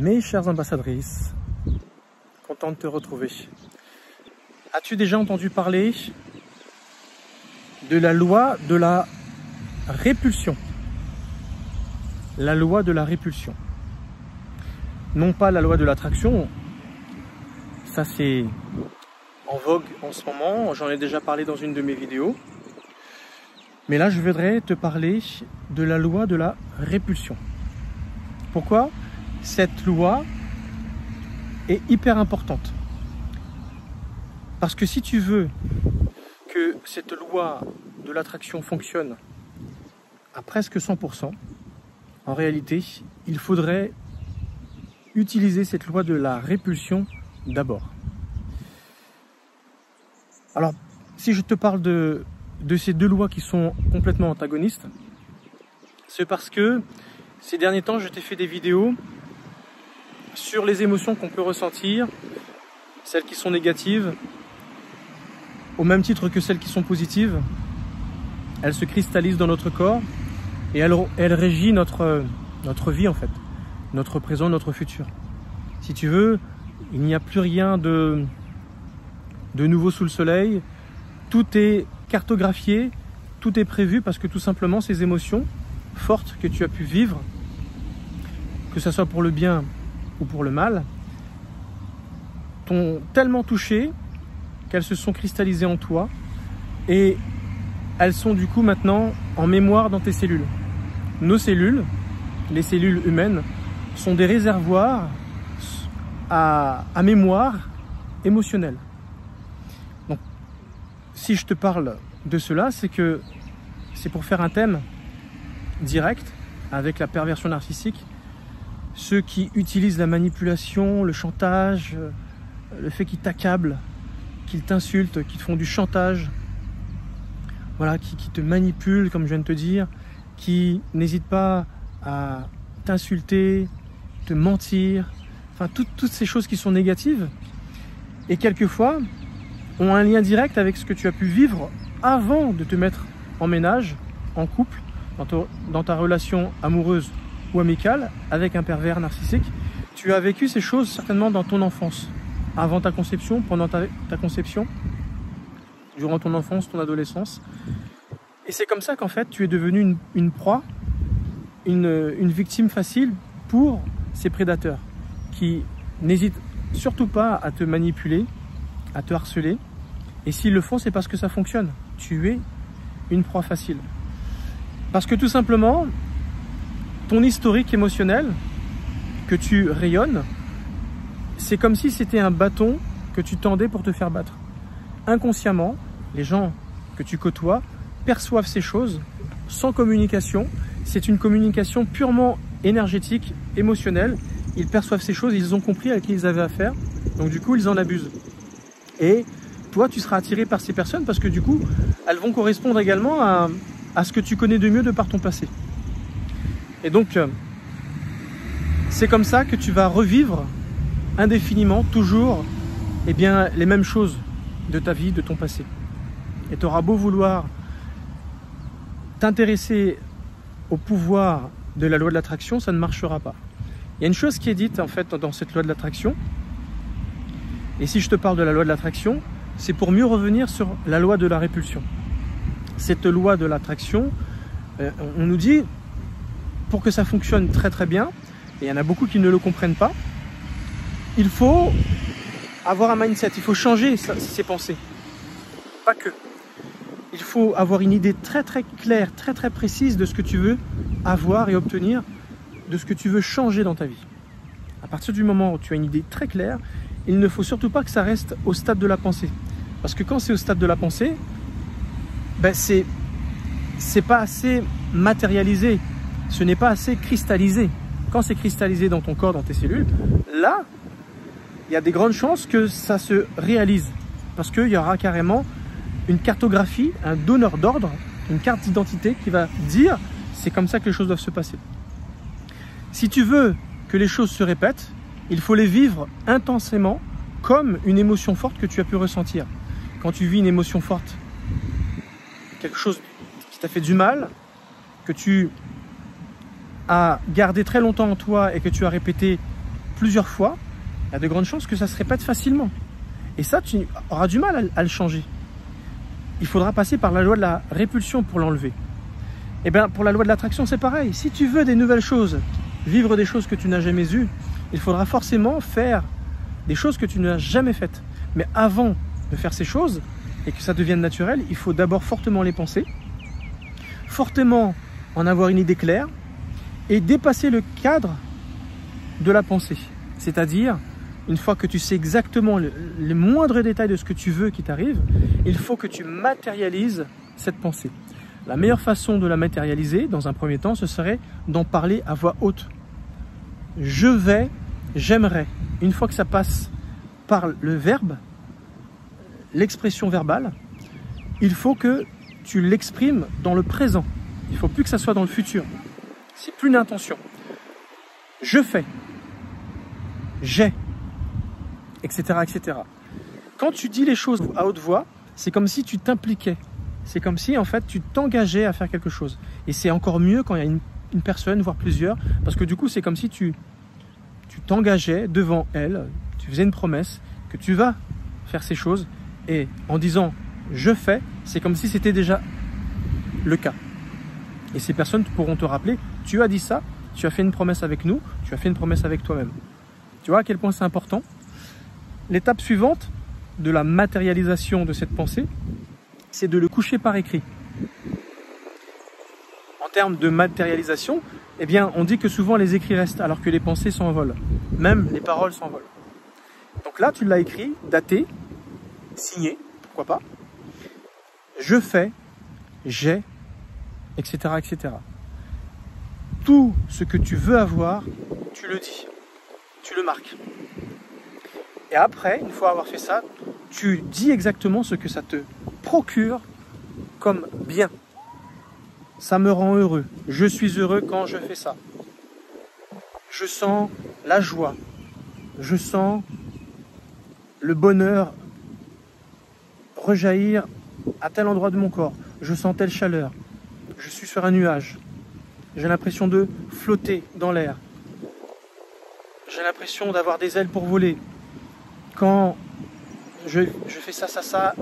Mes chères ambassadrices, content de te retrouver. As-tu déjà entendu parler de la loi de la répulsion? La loi de la répulsion. Non pas la loi de l'attraction, ça c'est en vogue en ce moment, j'en ai déjà parlé dans une de mes vidéos. Mais là je voudrais te parler de la loi de la répulsion. Pourquoi? Cette loi est hyper importante. Parce que si tu veux que cette loi de l'attraction fonctionne à presque 100%, en réalité, il faudrait utiliser cette loi de la répulsion d'abord. Alors, si je te parle de ces deux lois qui sont complètement antagonistes, c'est parce que ces derniers temps, je t'ai fait des vidéos sur les émotions qu'on peut ressentir, celles qui sont négatives, au même titre que celles qui sont positives. Elles se cristallisent dans notre corps et elles régissent notre vie en fait, notre présent, notre futur. Si tu veux, il n'y a plus rien de nouveau sous le soleil, tout est cartographié, tout est prévu parce que tout simplement ces émotions fortes que tu as pu vivre, que ce soit pour le bien ou pour le mal, t'ont tellement touché qu'elles se sont cristallisées en toi et elles sont du coup maintenant en mémoire dans tes cellules. Nos cellules, les cellules humaines, sont des réservoirs à mémoire émotionnelle. Donc, si je te parle de cela, c'est que c'est pour faire un thème direct avec la perversion narcissique. Ceux qui utilisent la manipulation, le chantage, le fait qu'ils t'accablent, qu'ils t'insultent, qu'ils te font du chantage, voilà, qui te manipulent, comme je viens de te dire, qui n'hésitent pas à t'insulter, te mentir, enfin toutes ces choses qui sont négatives et quelquefois ont un lien direct avec ce que tu as pu vivre avant de te mettre en ménage, en couple, dans ta relation amoureuse ou amicale avec un pervers narcissique. Tu as vécu ces choses certainement dans ton enfance, avant ta conception, pendant ta conception, durant ton enfance, ton adolescence. Et c'est comme ça qu'en fait tu es devenu une proie, une victime facile pour ces prédateurs qui n'hésitent surtout pas à te manipuler, à te harceler. Et s'ils le font, c'est parce que ça fonctionne. Tu es une proie facile. Parce que tout simplement, ton historique émotionnel que tu rayonnes, c'est comme si c'était un bâton que tu tendais pour te faire battre. Inconsciemment, les gens que tu côtoies perçoivent ces choses sans communication. C'est une communication purement énergétique, émotionnelle. Ils perçoivent ces choses, ils ont compris à qui ils avaient affaire. Donc du coup, ils en abusent. Et toi, tu seras attiré par ces personnes parce que du coup, elles vont correspondre également à ce que tu connais de mieux de par ton passé. Et donc, c'est comme ça que tu vas revivre indéfiniment, toujours, eh bien, les mêmes choses de ta vie, de ton passé. Et tu auras beau vouloir t'intéresser au pouvoir de la loi de l'attraction, ça ne marchera pas. Il y a une chose qui est dite en fait dans cette loi de l'attraction, et si je te parle de la loi de l'attraction, c'est pour mieux revenir sur la loi de la répulsion. Cette loi de l'attraction, on nous dit, pour que ça fonctionne très très bien, et il y en a beaucoup qui ne le comprennent pas, il faut avoir un mindset, il faut changer ses pensées. Pas que. Il faut avoir une idée très très claire, très très précise de ce que tu veux avoir et obtenir, de ce que tu veux changer dans ta vie. À partir du moment où tu as une idée très claire, il ne faut surtout pas que ça reste au stade de la pensée. Parce que quand c'est au stade de la pensée, ben c'est pas assez matérialisé, ce n'est pas assez cristallisé. Quand c'est cristallisé dans ton corps, dans tes cellules, là, il y a des grandes chances que ça se réalise. Parce qu'il y aura carrément une cartographie, un donneur d'ordre, une carte d'identité qui va dire c'est comme ça que les choses doivent se passer. Si tu veux que les choses se répètent, il faut les vivre intensément comme une émotion forte que tu as pu ressentir. Quand tu vis une émotion forte, quelque chose qui t'a fait du mal, que tu as gardé très longtemps en toi et que tu as répété plusieurs fois, il y a de grandes chances que ça se répète facilement. Et ça, tu auras du mal à le changer. Il faudra passer par la loi de la répulsion pour l'enlever. Et bien, pour la loi de l'attraction, c'est pareil. Si tu veux des nouvelles choses, vivre des choses que tu n'as jamais eues, il faudra forcément faire des choses que tu n'as jamais faites. Mais avant de faire ces choses, et que ça devienne naturel, il faut d'abord fortement les penser, fortement en avoir une idée claire, et dépasser le cadre de la pensée. C'est-à-dire, une fois que tu sais exactement les moindres détails de ce que tu veux qui t'arrive, il faut que tu matérialises cette pensée. La meilleure façon de la matérialiser, dans un premier temps, ce serait d'en parler à voix haute. Je vais, j'aimerais. Une fois que ça passe par le verbe, l'expression verbale, il faut que tu l'exprimes dans le présent. Il ne faut plus que ça soit dans le futur. C'est plus une intention. Je fais, j'ai, etc., etc. Quand tu dis les choses à haute voix, c'est comme si tu t'impliquais. C'est comme si, en fait, tu t'engageais à faire quelque chose. Et c'est encore mieux quand il y a une personne, voire plusieurs, parce que du coup, c'est comme si tu t'engageais devant elle, tu faisais une promesse que tu vas faire ces choses, et en disant « je fais », c'est comme si c'était déjà le cas. Et ces personnes pourront te rappeler « tu as dit ça, tu as fait une promesse avec nous, tu as fait une promesse avec toi-même ». Tu vois à quel point c'est important. L'étape suivante de la matérialisation de cette pensée, c'est de le coucher par écrit. En termes de matérialisation, eh bien, on dit que souvent les écrits restent alors que les pensées s'envolent. Même les paroles s'envolent. Donc là, tu l'as écrit, daté, signé, pourquoi pas. Je fais, j'ai, etc., etc. Tout ce que tu veux avoir, tu le dis, tu le marques. Et après, une fois avoir fait ça, tu dis exactement ce que ça te procure comme bien. Ça me rend heureux. Je suis heureux quand je fais ça. Je sens la joie. Je sens le bonheur rejaillir à tel endroit de mon corps. Je sens telle chaleur. Je suis sur un nuage. J'ai l'impression de flotter dans l'air. J'ai l'impression d'avoir des ailes pour voler. Quand je fais ça, ça, ça,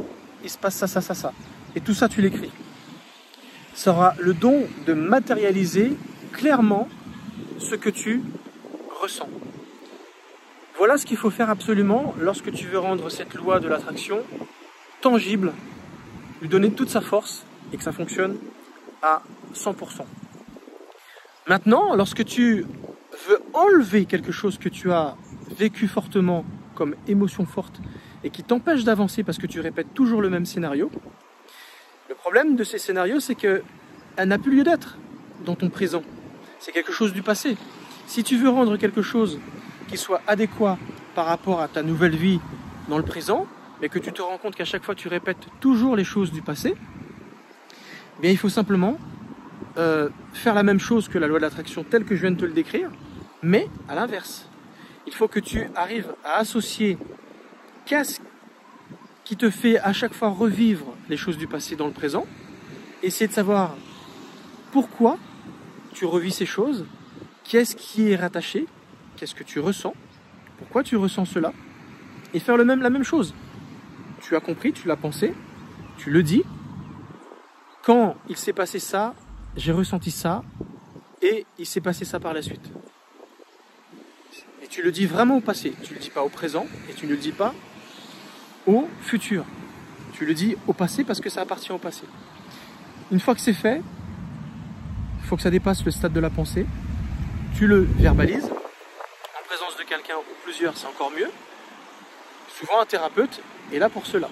il se passe ça, ça, ça, ça. Et tout ça, tu l'écris. Ça aura le don de matérialiser clairement ce que tu ressens. Voilà ce qu'il faut faire absolument lorsque tu veux rendre cette loi de l'attraction tangible, lui donner toute sa force et que ça fonctionne à 100%. Maintenant, lorsque tu veux enlever quelque chose que tu as vécu fortement comme émotion forte et qui t'empêche d'avancer parce que tu répètes toujours le même scénario, le problème de ces scénarios, c'est qu'elle n'a plus lieu d'être dans ton présent. C'est quelque chose du passé. Si tu veux rendre quelque chose qui soit adéquat par rapport à ta nouvelle vie dans le présent, mais que tu te rends compte qu'à chaque fois tu répètes toujours les choses du passé, eh bien il faut simplement faire la même chose que la loi de l'attraction telle que je viens de te le décrire, mais à l'inverse. Il faut que tu arrives à associer qu'est-ce qui te fait à chaque fois revivre les choses du passé dans le présent, essayer de savoir pourquoi tu revis ces choses, qu'est-ce qui est rattaché, qu'est-ce que tu ressens, pourquoi tu ressens cela, et faire la même chose. Tu as compris, tu l'as pensé, tu le dis. Quand il s'est passé ça, j'ai ressenti ça, et il s'est passé ça par la suite. Et tu le dis vraiment au passé, tu ne le dis pas au présent, et tu ne le dis pas au futur. Tu le dis au passé parce que ça appartient au passé. Une fois que c'est fait, il faut que ça dépasse le stade de la pensée. Tu le verbalises. En présence de quelqu'un ou plusieurs, c'est encore mieux. Souvent, un thérapeute est là pour cela.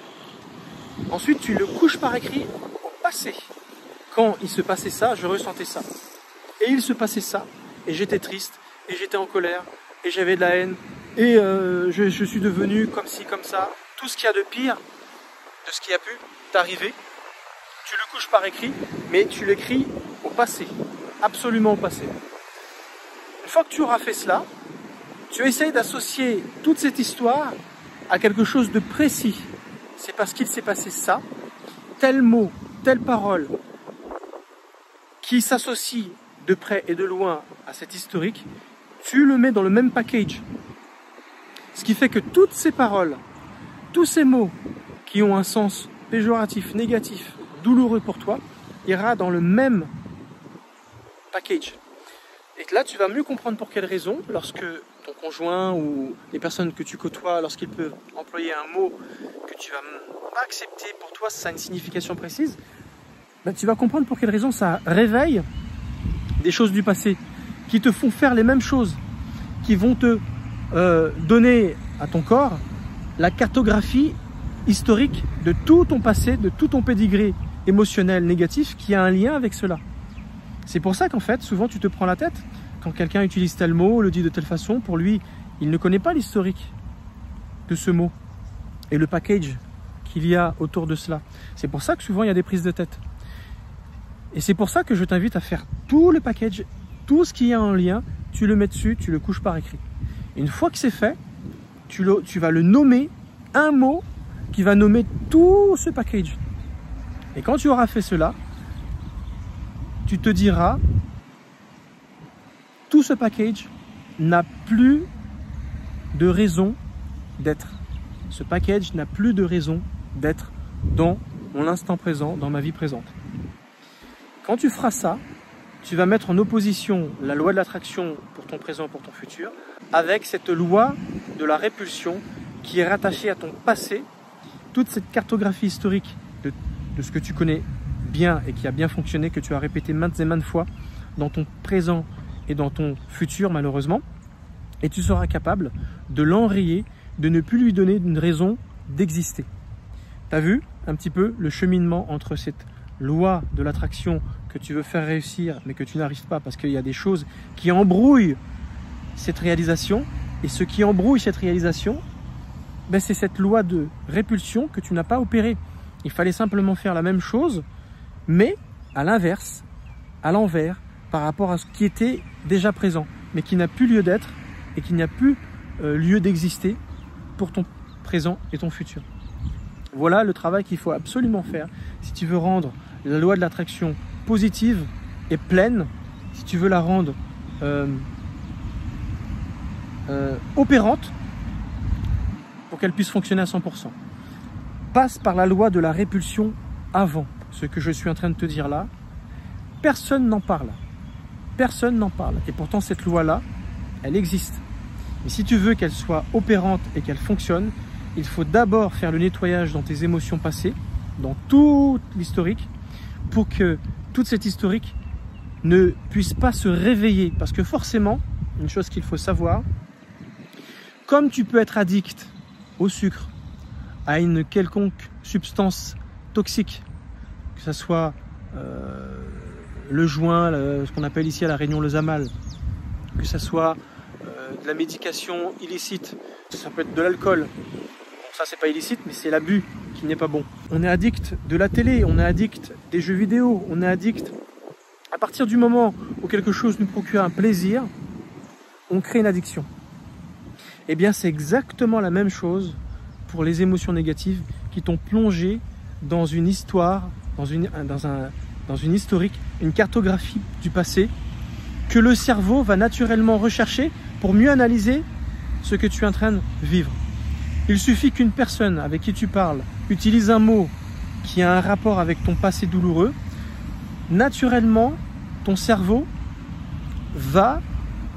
Ensuite, tu le couches par écrit au passé. Quand il se passait ça, je ressentais ça. Et il se passait ça. Et j'étais triste. Et j'étais en colère. Et j'avais de la haine. Et je suis devenu comme ci, comme ça. Tout ce qu'il y a de pire de ce qui a pu t'arriver, tu le couches par écrit, mais tu l'écris au passé, absolument au passé. Une fois que tu auras fait cela, tu essayes d'associer toute cette histoire à quelque chose de précis. C'est parce qu'il s'est passé ça, tel mot, telle parole, qui s'associe de près et de loin à cet historique, tu le mets dans le même package. Ce qui fait que toutes ces paroles, tous ces mots qui ont un sens péjoratif, négatif, douloureux pour toi, ira dans le même package. Et là, tu vas mieux comprendre pour quelle raison, lorsque ton conjoint ou les personnes que tu côtoies, lorsqu'ils peuvent employer un mot que tu vas pas accepter pour toi, ça a une signification précise, ben, tu vas comprendre pour quelle raison ça réveille des choses du passé qui te font faire les mêmes choses, qui vont te donner à ton corps la cartographie historique de tout ton passé, de tout ton pédigré émotionnel négatif qui a un lien avec cela. C'est pour ça qu'en fait, souvent tu te prends la tête quand quelqu'un utilise tel mot, le dit de telle façon. Pour lui, il ne connaît pas l'historique de ce mot et le package qu'il y a autour de cela. C'est pour ça que souvent il y a des prises de tête. Et c'est pour ça que je t'invite à faire tout le package, tout ce qui est en lien, tu le mets dessus, tu le couches par écrit. Et une fois que c'est fait, tu vas le nommer, un mot qui va nommer tout ce package. Et quand tu auras fait cela, tu te diras, tout ce package n'a plus de raison d'être. Ce package n'a plus de raison d'être dans mon instant présent, dans ma vie présente. Quand tu feras ça, tu vas mettre en opposition la loi de l'attraction pour ton présent, pour ton futur, avec cette loi de la répulsion qui est rattachée à ton passé, toute cette cartographie historique de ce que tu connais bien et qui a bien fonctionné, que tu as répété maintes et maintes fois dans ton présent et dans ton futur malheureusement, et tu seras capable de l'enrayer, de ne plus lui donner une raison d'exister. Tu as vu un petit peu le cheminement entre cette loi de l'attraction que tu veux faire réussir mais que tu n'arrives pas parce qu'il y a des choses qui embrouillent cette réalisation, et ce qui embrouille cette réalisation, ben c'est cette loi de répulsion que tu n'as pas opérée. Il fallait simplement faire la même chose mais à l'inverse, à l'envers, par rapport à ce qui était déjà présent, mais qui n'a plus lieu d'être et qui n'a plus lieu d'exister pour ton présent et ton futur. Voilà le travail qu'il faut absolument faire si tu veux rendre la loi de l'attraction positive et pleine, si tu veux la rendre opérante pour qu'elle puisse fonctionner à 100%. Passe par la loi de la répulsion avant. Ce que je suis en train de te dire là, personne n'en parle. Personne n'en parle. Et pourtant, cette loi-là, elle existe. Mais si tu veux qu'elle soit opérante et qu'elle fonctionne, il faut d'abord faire le nettoyage dans tes émotions passées, dans tout l'historique, pour que toute cette historique ne puisse pas se réveiller. Parce que forcément, une chose qu'il faut savoir, comme tu peux être addict au sucre, à une quelconque substance toxique, que ce soit le joint, ce qu'on appelle ici à La Réunion le Zamal, que ce soit de la médication illicite, ça peut être de l'alcool. Bon, ça c'est pas illicite, mais c'est l'abus qui n'est pas bon. On est addict de la télé, on est addict des jeux vidéo, on est addict. À partir du moment où quelque chose nous procure un plaisir, on crée une addiction. Eh bien c'est exactement la même chose pour les émotions négatives qui t'ont plongé dans une histoire, dans une historique, une cartographie du passé que le cerveau va naturellement rechercher pour mieux analyser ce que tu es en train de vivre. Il suffit qu'une personne avec qui tu parles utilise un mot qui a un rapport avec ton passé douloureux, naturellement, ton cerveau va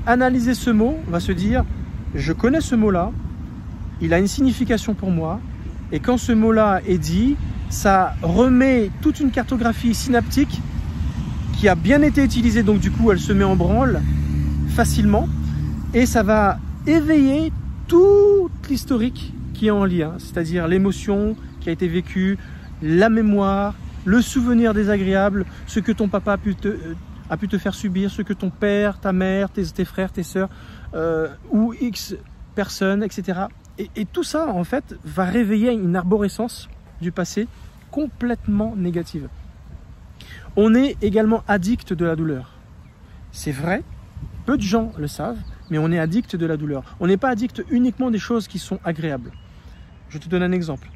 analyser ce mot, va se dire « je connais ce mot-là, il a une signification pour moi » et quand ce mot-là est dit, ça remet toute une cartographie synaptique qui a bien été utilisée, donc du coup elle se met en branle facilement et ça va éveiller toute l'historique qui est en lien, c'est-à-dire l'émotion qui a été vécue, la mémoire, le souvenir désagréable, ce que ton papa a pu te faire subir, ce que ton père, ta mère, tes frères, tes sœurs ou X personnes, etc. Et tout ça en fait va réveiller une arborescence du passé complètement négative. On est également addict de la douleur. C'est vrai, peu de gens le savent, mais on est addict de la douleur. On n'est pas addict uniquement des choses qui sont agréables. Je te donne un exemple.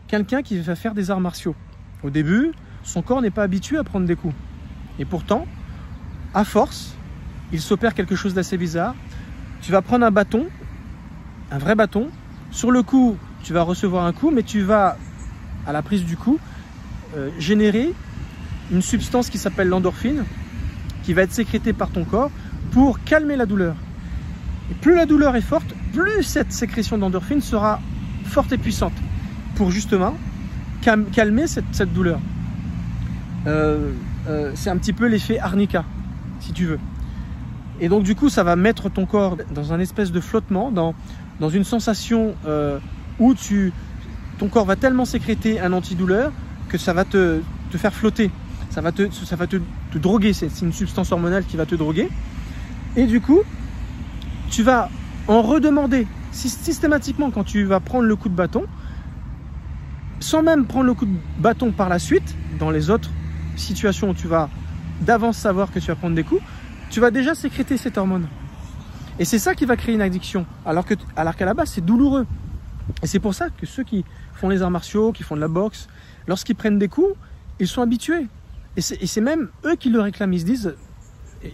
Quelqu'un qui va faire des arts martiaux. Au début, son corps n'est pas habitué à prendre des coups. Et pourtant, à force, il s'opère quelque chose d'assez bizarre. Tu vas prendre un bâton un vrai bâton. Sur le coup, tu vas recevoir un coup, mais tu vas, à la prise du coup, générer une substance qui s'appelle l'endorphine, qui va être sécrétée par ton corps pour calmer la douleur. Et plus la douleur est forte, plus cette sécrétion d'endorphine sera forte et puissante pour justement calmer cette douleur. C'est un petit peu l'effet arnica, si tu veux. Et donc du coup, ça va mettre ton corps dans un espèce de flottement, dans une sensation où ton corps va tellement sécréter un antidouleur que ça va te faire flotter. Ça va te droguer, c'est une substance hormonale qui va te droguer. Et du coup, tu vas en redemander systématiquement quand tu vas prendre le coup de bâton, sans même prendre le coup de bâton par la suite, dans les autres situations où tu vas d'avance savoir que tu vas prendre des coups, tu vas déjà sécréter cette hormone. Et c'est ça qui va créer une addiction, alors qu'à la base, c'est douloureux. Et c'est pour ça que ceux qui font les arts martiaux, qui font de la boxe, lorsqu'ils prennent des coups, ils sont habitués. Et c'est même eux qui le réclament. Ils se disent,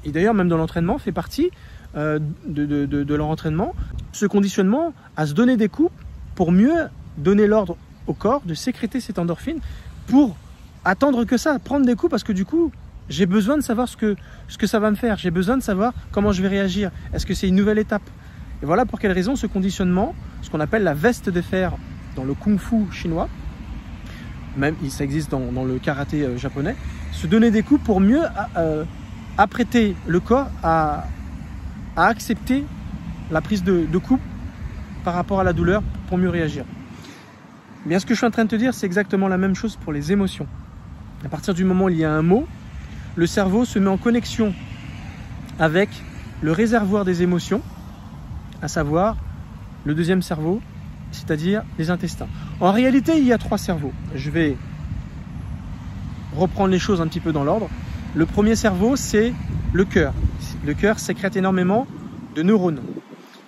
et d'ailleurs même dans l'entraînement, fait partie de leur entraînement, ce conditionnement à se donner des coups pour mieux donner l'ordre au corps de sécréter cette endorphine, pour attendre que ça, prendre des coups, parce que du coup, j'ai besoin de savoir ce que ça va me faire. J'ai besoin de savoir comment je vais réagir. Est-ce que c'est une nouvelle étape? Et voilà pour quelle raison ce conditionnement, ce qu'on appelle la veste de fer dans le kung-fu chinois, même ça existe dans le karaté japonais, se donner des coups pour mieux apprêter le corps à accepter la prise de coups par rapport à la douleur pour mieux réagir. Eh bien, ce que je suis en train de te dire, c'est exactement la même chose pour les émotions. À partir du moment où il y a un mot, le cerveau se met en connexion avec le réservoir des émotions, à savoir le deuxième cerveau, c'est-à-dire les intestins. En réalité, il y a 3 cerveaux. Je vais reprendre les choses un petit peu dans l'ordre. Le premier cerveau, c'est le cœur. Le cœur sécrète énormément de neurones.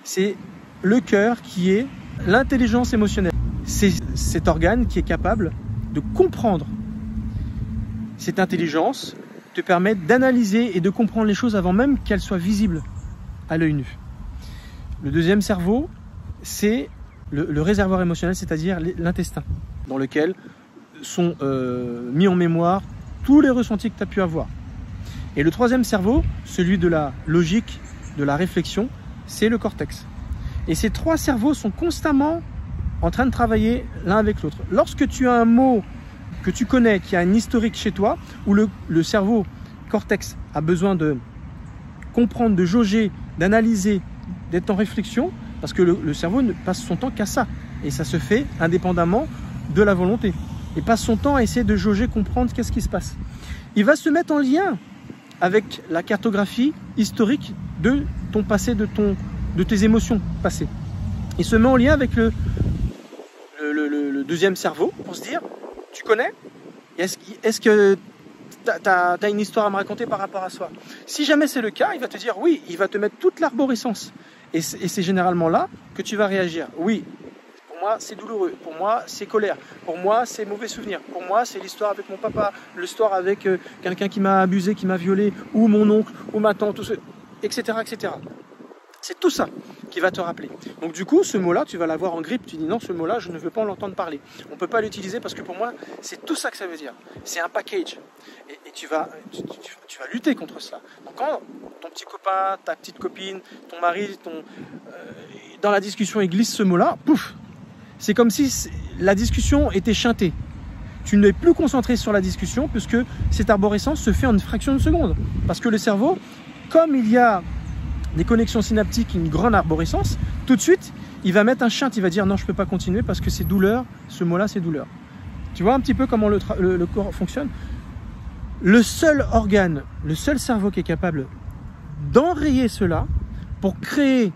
C'est le cœur qui est l'intelligence émotionnelle. C'est cet organe qui est capable de comprendre. Cette intelligence te permet d'analyser et de comprendre les choses avant même qu'elles soient visibles à l'œil nu. Le deuxième cerveau, c'est le réservoir émotionnel, c'est-à-dire l'intestin, dans lequel sont mis en mémoire tous les ressentis que tu as pu avoir. Et le troisième cerveau, celui de la logique, de la réflexion, c'est le cortex. Et ces 3 cerveaux sont constamment en train de travailler l'un avec l'autre. Lorsque tu as un mot que tu connais, qui a un historique chez toi, où le cerveau cortex a besoin de comprendre, de jauger, d'analyser, d'être en réflexion, parce que le cerveau ne passe son temps qu'à ça. Et ça se fait indépendamment de la volonté. Il passe son temps à essayer de jauger, comprendre qu'est-ce qui se passe. Il va se mettre en lien avec la cartographie historique de ton passé, de tes émotions passées. Il se met en lien avec le deuxième cerveau pour se dire, tu connais? Est-ce que tu as une histoire à me raconter par rapport à soi? Si jamais c'est le cas, il va te dire oui, il va te mettre toute l'arborescence. Et c'est généralement là que tu vas réagir. Oui, pour moi c'est douloureux, pour moi c'est colère, pour moi c'est mauvais souvenir, pour moi c'est l'histoire avec mon papa, l'histoire avec quelqu'un qui m'a abusé, qui m'a violé, ou mon oncle, ou ma tante, etc., etc. C'est tout ça qui va te rappeler. Donc du coup, ce mot-là, tu vas l'avoir en grippe. Tu dis non, ce mot-là, je ne veux pas l'entendre parler. On ne peut pas l'utiliser parce que pour moi, c'est tout ça que ça veut dire. C'est un package. Et tu vas lutter contre cela. Donc quand ton petit copain, ta petite copine, ton mari, dans la discussion, il glisse ce mot-là, pouf, c'est comme si la discussion était chantée. Tu n'es plus concentré sur la discussion puisque cette arborescence se fait en une fraction de seconde. Parce que le cerveau, comme il y a des connexions synaptiques, une grande arborescence, tout de suite, il va mettre un chant, il va dire non, je ne peux pas continuer parce que c'est douleur, ce mot-là, c'est douleur. Tu vois un petit peu comment le corps fonctionne? Le seul organe, le seul cerveau qui est capable d'enrayer cela pour créer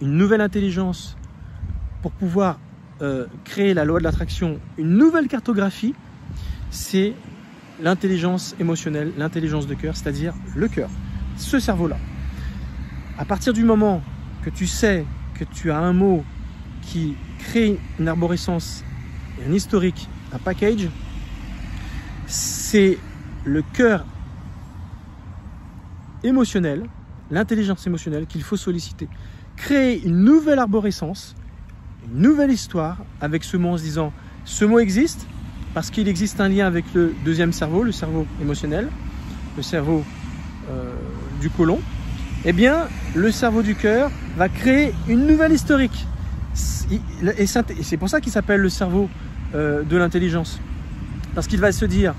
une nouvelle intelligence, pour pouvoir créer la loi de l'attraction, une nouvelle cartographie, c'est l'intelligence émotionnelle, l'intelligence de cœur, c'est-à-dire le cœur, ce cerveau-là. À partir du moment que tu sais que tu as un mot qui crée une arborescence, un historique, un package, c'est le cœur émotionnel, l'intelligence émotionnelle qu'il faut solliciter. créer une nouvelle arborescence, une nouvelle histoire avec ce mot en se disant ce mot existe parce qu'il existe un lien avec le deuxième cerveau, le cerveau émotionnel, le cerveau du côlon. Eh bien, le cerveau du cœur va créer une nouvelle historique. Et c'est pour ça qu'il s'appelle le cerveau de l'intelligence. Parce qu'il va se dire,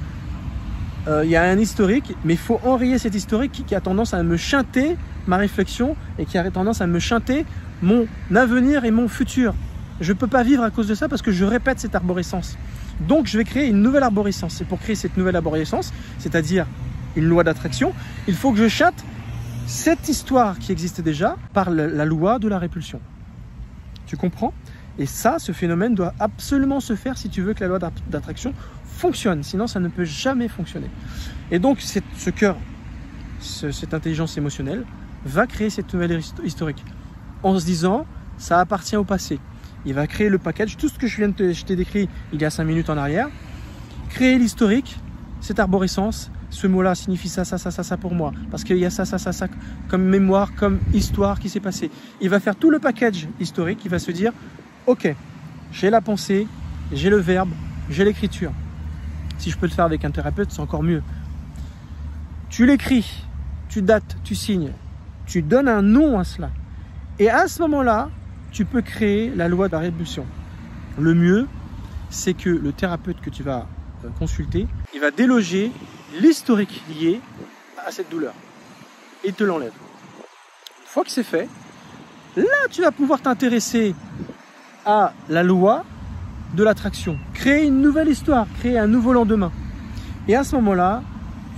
il y a un historique, mais il faut enrayer cet historique qui a tendance à me chanter ma réflexion et qui a tendance à me chanter mon avenir et mon futur. Je ne peux pas vivre à cause de ça parce que je répète cette arborescence. Donc, je vais créer une nouvelle arborescence. Et pour créer cette nouvelle arborescence, c'est-à-dire une loi d'attraction, il faut que je chatte cette histoire qui existe déjà par la loi de la répulsion. Tu comprends? Et ça, ce phénomène doit absolument se faire si tu veux que la loi d'attraction fonctionne. Sinon, ça ne peut jamais fonctionner. Et donc, ce cœur, cette intelligence émotionnelle, va créer cette nouvelle historique. En se disant, ça appartient au passé. Il va créer le package, tout ce que je t'ai décrit il y a 5 minutes en arrière. Créer l'historique, cette arborescence. Ce mot-là signifie ça pour moi. Parce qu'il y a ça comme mémoire, comme histoire qui s'est passée. Il va faire tout le package historique. Il va se dire, ok, j'ai la pensée, j'ai le verbe, j'ai l'écriture. Si je peux le faire avec un thérapeute, c'est encore mieux. Tu l'écris, tu dates, tu signes, tu donnes un nom à cela. Et à ce moment-là, tu peux créer la loi de la répulsion. Le mieux, c'est que le thérapeute que tu vas consulter, il va déloger l'historique lié à cette douleur. Et il te l'enlève. Une fois que c'est fait, là, tu vas pouvoir t'intéresser à la loi de l'attraction. Créer une nouvelle histoire, créer un nouveau lendemain. Et à ce moment-là,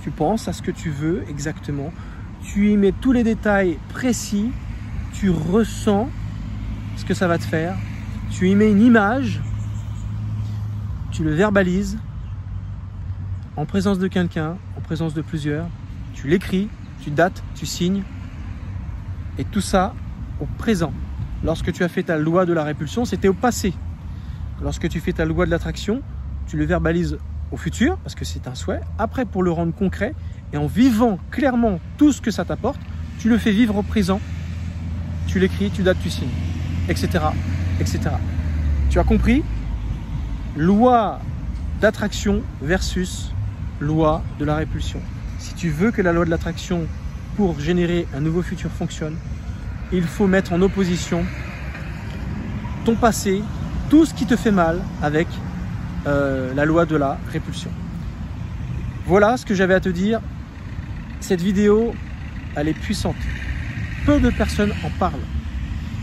tu penses à ce que tu veux exactement. Tu y mets tous les détails précis. Tu ressens ce que ça va te faire. Tu y mets une image. Tu le verbalises. En présence de quelqu'un, en présence de plusieurs, tu l'écris, tu dates, tu signes, et tout ça au présent. Lorsque tu as fait ta loi de la répulsion, c'était au passé. Lorsque tu fais ta loi de l'attraction, tu le verbalises au futur, parce que c'est un souhait. Après, pour le rendre concret, et en vivant clairement tout ce que ça t'apporte, tu le fais vivre au présent, tu l'écris, tu dates, tu signes, etc., etc. Tu as compris? Loi d'attraction versus loi de la répulsion. Si tu veux que la loi de l'attraction pour générer un nouveau futur fonctionne, il faut mettre en opposition ton passé, tout ce qui te fait mal avec la loi de la répulsion. Voilà ce que j'avais à te dire. Cette vidéo, elle est puissante. Peu de personnes en parlent.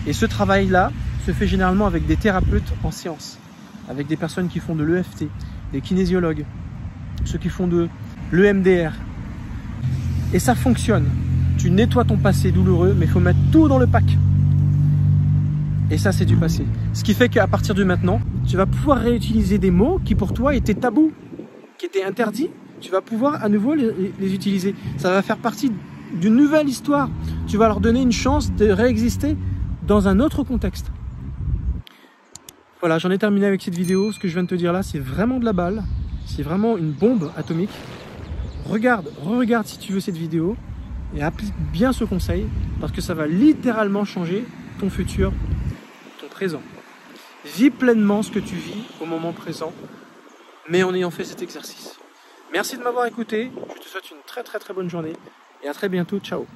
Et ce travail-là se fait généralement avec des thérapeutes en séance, avec des personnes qui font de l'EFT, des kinésiologues, ceux qui font de l'EMDR. Et ça fonctionne. Tu nettoies ton passé douloureux, mais il faut mettre tout dans le pack. Et ça, c'est du passé. Ce qui fait qu'à partir de maintenant, tu vas pouvoir réutiliser des mots qui pour toi étaient tabous, qui étaient interdits. Tu vas pouvoir à nouveau les utiliser. Ça va faire partie d'une nouvelle histoire. Tu vas leur donner une chance de réexister dans un autre contexte. Voilà, j'en ai terminé avec cette vidéo. Ce que je viens de te dire là, c'est vraiment de la balle. C'est vraiment une bombe atomique. Regarde, re-regarde si tu veux cette vidéo et applique bien ce conseil parce que ça va littéralement changer ton futur, ton présent. Vis pleinement ce que tu vis au moment présent, mais en ayant fait cet exercice. Merci de m'avoir écouté. Je te souhaite une très bonne journée et à très bientôt. Ciao.